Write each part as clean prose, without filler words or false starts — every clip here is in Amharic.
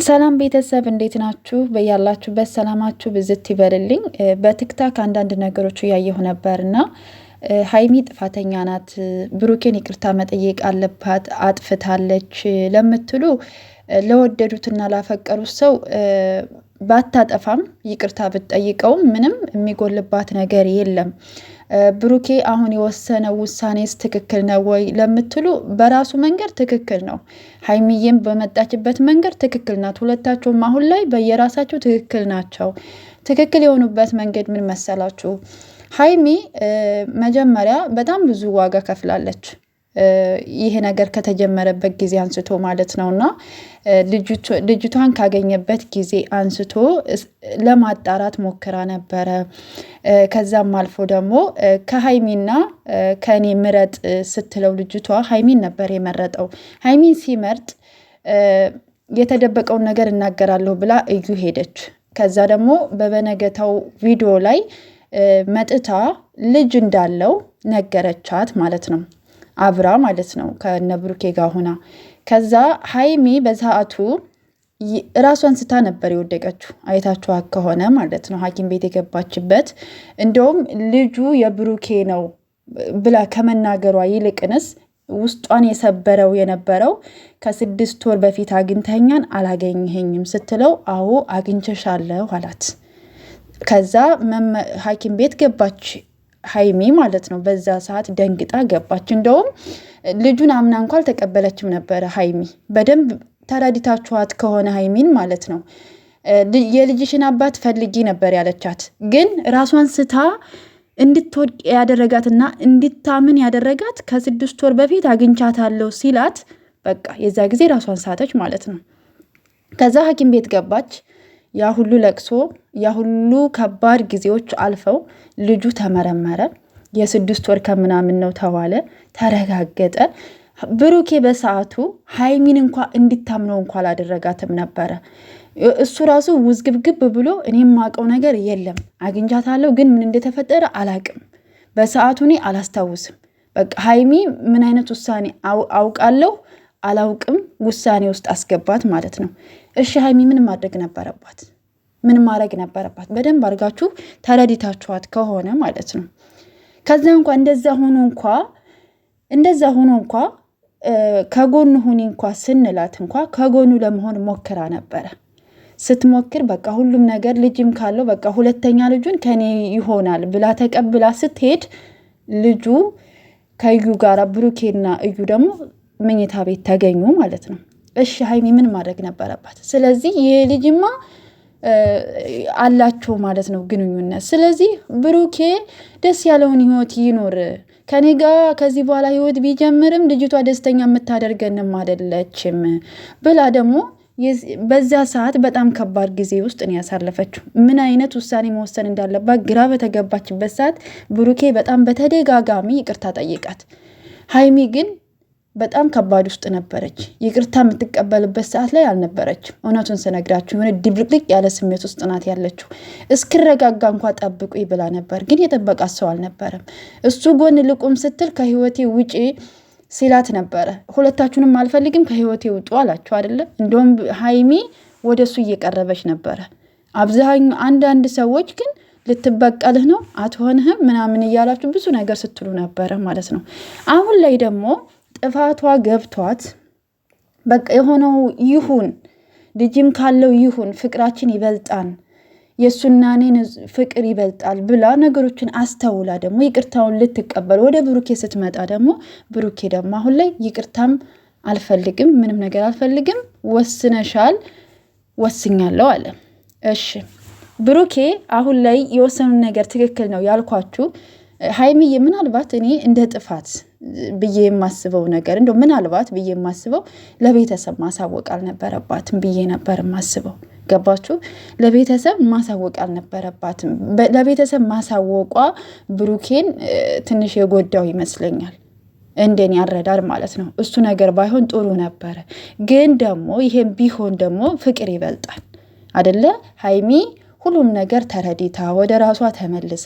ሰላም ቤተሰብ እንዴት ናችሁ? በያላችሁበት ሰላማችሁ ብዝት ይበልልኝ። በቲክታክ አንዳንድ ነገሮች ያየሁ ነበርና ሀይሚ ጥፋተኛ ናት፣ ብሩኬን ይቅርታ መጠየቅ አለባት፣ አጥፍታለች ለምትሉ ለወደዱትና ላፈቀሩት ሰው ባታጠፋም ይቅርታ ብትጠይቀውም ምንም የሚጎልባት ነገር የለም። ብሩኬ አሁን የወሰነው ውሳኔስ ትክክል ነው ወይ ለምትሉ በራሱ መንገድ ትክክል ነው። ሀይሚዬም በመጣችበት መንገድ ትክክል ናት። ሁለታቸውም አሁን ላይ በየራሳቸው ትክክል ናቸው። ትክክል የሆኑበት መንገድ ምን መሰላችሁ? ሀይሚ መጀመሪያ በጣም ብዙ ዋጋ ከፍላለች። ይሄ ነገር ከተጀመረበት ጊዜ አንስቶ ማለት ነውና ልጅቷን ካገኘበት ጊዜ አንስቶ ለማጣራት ሞክራ ነበረ። ከዛም አልፎ ደግሞ ከሀይሚና ከኔ ምረጥ ስትለው ልጅቷ ሀይሚን ነበር የመረጠው። ሀይሚን ሲመርጥ የተደበቀውን ነገር እናገራለሁ ብላ እዩ ሄደች። ከዛ ደግሞ በበነገታው ቪዲዮ ላይ መጥታ ልጅ እንዳለው ነገረቻት ማለት ነው። አብራ ማለት ነው ከነብሩኬ ጋር ሆና። ከዛ ሀይሚ በሰዓቱ ራሷን ስታ ነበር የወደቀችው፣ አይታችኋት ከሆነ ማለት ነው ሐኪም ቤት የገባችበት። እንደውም ልጁ የብሩኬ ነው ብላ ከመናገሯ ይልቅንስ ውስጧን የሰበረው የነበረው ከ6 ወር በፊት አግኝተኛን አላገኘኸኝም ስትለው አዎ አግኝቼሻለሁ አላት። ከዛ ሐኪም ቤት ገባች ሀይሚ ማለት ነው። በዛ ሰዓት ደንግጣ ገባች። እንደውም ልጁን አምና እንኳ አልተቀበለችም ነበረ ሀይሚ። በደንብ ተረድታችኋት ከሆነ ሀይሚን ማለት ነው የልጅሽን አባት ፈልጊ ነበር ያለቻት። ግን ራሷን ስታ እንድትወድቅ ያደረጋትና እንድታምን ያደረጋት ከ6 ወር በፊት አግኝቻታለሁ ሲላት በቃ የዛ ጊዜ ራሷን ሳተች ማለት ነው። ከዛ ሐኪም ቤት ገባች። ያ ሁሉ ለቅሶ ያ ሁሉ ከባድ ጊዜዎች አልፈው ልጁ ተመረመረ። የ6 ወር ከምናምን ነው ተባለ፣ ተረጋገጠ። ብሩኬ በሰዓቱ ሀይሚን እንኳ እንድታምነው እንኳ አላደረጋትም ነበረ። እሱ ራሱ ውዝግብግብ ብሎ እኔ የማውቀው ነገር የለም፣ አግኝቻታለሁ ግን ምን እንደተፈጠረ አላቅም፣ በሰዓቱ እኔ አላስታውስም። በቃ ሀይሚ ምን አይነት ውሳኔ አውቃለሁ አላውቅም ውሳኔ ውስጥ አስገባት ማለት ነው። እሺ ሀይሚ ምን ማድረግ ነበረባት? ምን ማድረግ ነበረባት? በደንብ አድርጋችሁ ተረድታችኋት ከሆነ ማለት ነው። ከዛ እንኳ እንደዛ ሆኖ እንኳ ከጎኑ ሁኒ እንኳ ስንላት እንኳ ከጎኑ ለመሆን ሞክራ ነበረ። ስትሞክር በቃ ሁሉም ነገር ልጅም ካለው በቃ ሁለተኛ ልጁን ከኔ ይሆናል ብላ ተቀብላ ስትሄድ ልጁ ከእዩ ጋር ብሩኬና እዩ ደግሞ መኝታ ቤት ተገኙ ማለት ነው። እሺ ሀይሚ ምን ማድረግ ነበረባት? ስለዚህ ይሄ ልጅማ አላቸው ማለት ነው ግንኙነት። ስለዚህ ብሩኬ ደስ ያለውን ህይወት ይኖር፣ ከኔ ጋር ከዚህ በኋላ ህይወት ቢጀምርም ልጅቷ ደስተኛ የምታደርገንም አይደለችም ብላ ደግሞ በዛ ሰዓት በጣም ከባድ ጊዜ ውስጥ ነው ያሳለፈችው። ምን አይነት ውሳኔ መወሰን እንዳለባት ግራ በተገባችበት ሰዓት ብሩኬ በጣም በተደጋጋሚ ይቅርታ ጠይቃት። ሀይሚ ግን በጣም ከባድ ውስጥ ነበረች። ይቅርታ የምትቀበልበት ሰዓት ላይ አልነበረችም። እውነቱን ስነግራችሁ የሆነ ድብልቅልቅ ያለ ስሜት ውስጥ ናት ያለችው። እስክረጋጋ እንኳ ጠብቁ ብላ ነበር፣ ግን የጠበቃት ሰው አልነበረም። እሱ ጎን ልቁም ስትል ከህይወቴ ውጪ ሲላት ነበረ። ሁለታችሁንም አልፈልግም ከህይወቴ ውጡ አላችሁ አይደለ? እንደውም ሀይሚ ወደ እሱ እየቀረበች ነበረ። አብዛኛው አንዳንድ ሰዎች ግን ልትበቀልህ ነው አትሆንህም ምናምን እያላችሁ ብዙ ነገር ስትሉ ነበረ ማለት ነው። አሁን ላይ ደግሞ ጥፋቷ ገብቷት በቃ የሆነው ይሁን፣ ልጅም ካለው ይሁን፣ ፍቅራችን ይበልጣል፣ የእሱና እኔን ፍቅር ይበልጣል ብላ ነገሮችን አስተውላ ደግሞ ይቅርታውን ልትቀበል ወደ ብሩኬ ስትመጣ ደግሞ ብሩኬ ደግሞ አሁን ላይ ይቅርታም አልፈልግም፣ ምንም ነገር አልፈልግም፣ ወስነሻል፣ ወስኛለሁ አለ። እሺ ብሩኬ አሁን ላይ የወሰኑን ነገር ትክክል ነው ያልኳችሁ ሀይሚዬ ምናልባት እኔ እንደ ጥፋት ብዬ የማስበው ነገር እንደው ምናልባት ብዬ የማስበው ለቤተሰብ ማሳወቅ አልነበረባትም ብዬ ነበር የማስበው። ገባችሁ? ለቤተሰብ ማሳወቅ አልነበረባትም። ለቤተሰብ ማሳወቋ ብሩኬን ትንሽ የጎዳው ይመስለኛል፣ እንደኔ ያረዳል ማለት ነው። እሱ ነገር ባይሆን ጥሩ ነበረ። ግን ደግሞ ይሄን ቢሆን ደግሞ ፍቅር ይበልጣል አደለ? ሀይሚ ሁሉም ነገር ተረዲታ ወደ ራሷ ተመልሳ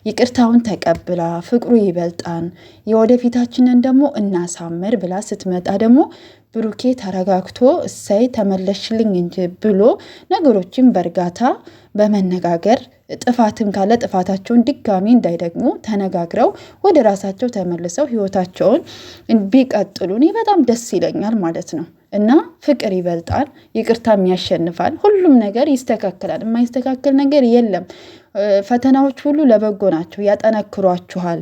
ይቅርታውን ተቀብላ ፍቅሩ ይበልጣን የወደፊታችንን ደግሞ እናሳምር ብላ ስትመጣ ደግሞ ብሩኬ ተረጋግቶ እሰይ ተመለሽልኝ እንጂ ብሎ ነገሮችን በእርጋታ በመነጋገር ጥፋትም ካለ ጥፋታቸውን ድጋሚ እንዳይደግሙ ተነጋግረው ወደ ራሳቸው ተመልሰው ህይወታቸውን ቢቀጥሉ እኔ በጣም ደስ ይለኛል ማለት ነው። እና ፍቅር ይበልጣል፣ ይቅርታም ያሸንፋል፣ ሁሉም ነገር ይስተካከላል። የማይስተካከል ነገር የለም። ፈተናዎች ሁሉ ለበጎ ናቸው፣ ያጠነክሯችኋል።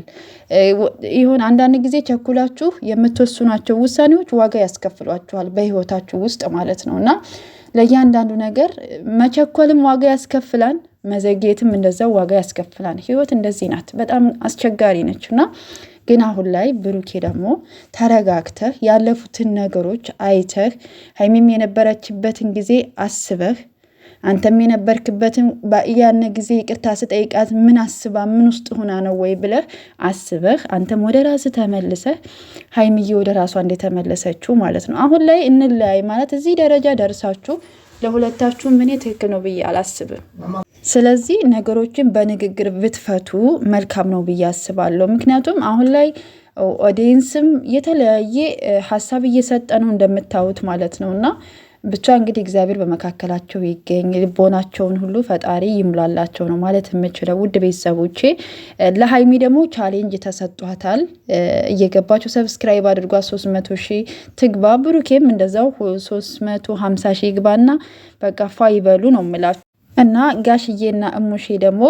ይሁን አንዳንድ ጊዜ ቸኩላችሁ የምትወስኗቸው ውሳኔዎች ዋጋ ያስከፍሏችኋል በህይወታችሁ ውስጥ ማለት ነው። እና ለእያንዳንዱ ነገር መቸኮልም ዋጋ ያስከፍላል፣ መዘግየትም እንደዛው ዋጋ ያስከፍላል። ህይወት እንደዚህ ናት፣ በጣም አስቸጋሪ ነች። እና ግን አሁን ላይ ብሩኬ ደግሞ ተረጋግተህ ያለፉትን ነገሮች አይተህ ሀይሚም የነበረችበትን ጊዜ አስበህ አንተም የነበርክበትን ያን ጊዜ ይቅርታ ስጠይቃት ምን አስባ ምን ውስጥ ሆና ነው ወይ ብለህ አስበህ አንተም ወደ ራስህ ተመልሰህ ሀይሚዬ ወደ ራሷ እንደተመለሰችው ማለት ነው። አሁን ላይ እንለያይ ማለት እዚህ ደረጃ ደርሳችሁ ለሁለታችሁ ምን ትክክል ነው ብዬ አላስብም። ስለዚህ ነገሮችን በንግግር ብትፈቱ መልካም ነው ብዬ አስባለሁ። ምክንያቱም አሁን ላይ ኦዲየንስም የተለያየ ሀሳብ እየሰጠ ነው እንደምታዩት ማለት ነው። እና ብቻ እንግዲህ እግዚአብሔር በመካከላቸው ይገኝ፣ ልቦናቸውን ሁሉ ፈጣሪ ይሙላላቸው ነው ማለት የምችለው። ውድ ቤተሰቦቼ ለሀይሚ ደግሞ ቻሌንጅ ተሰጧታል። እየገባቸው ሰብስክራይብ አድርጓ 300 ሺህ ትግባ። ብሩኬም እንደዛው 350 ሺህ ይግባና በቃ ፋ ይበሉ ነው የምላቸው። እና ጋሽዬና እሙሼ ደግሞ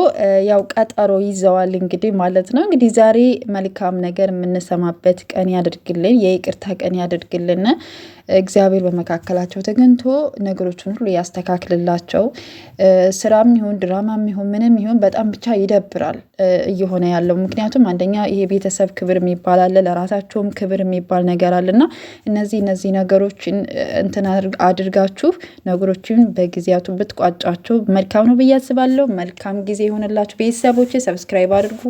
ያው ቀጠሮ ይዘዋል እንግዲህ ማለት ነው። እንግዲህ ዛሬ መልካም ነገር የምንሰማበት ቀን ያደርግልን፣ የይቅርታ ቀን ያደርግልን። እግዚአብሔር በመካከላቸው ተገኝቶ ነገሮችን ሁሉ ያስተካክልላቸው። ስራም ይሁን ድራማም ይሁን ምንም ይሁን በጣም ብቻ ይደብራል እየሆነ ያለው። ምክንያቱም አንደኛ ይሄ ቤተሰብ ክብር የሚባል አለ፣ ለራሳቸውም ክብር የሚባል ነገር አለ። እና እነዚህ ነገሮችን እንትን አድርጋችሁ ነገሮችን በጊዜያቱ ብትቋጫቸው መልካም ነው ብዬ አስባለሁ። መልካም ጊዜ ይሆንላችሁ ቤተሰቦች። ሰብስክራይብ አድርጉ።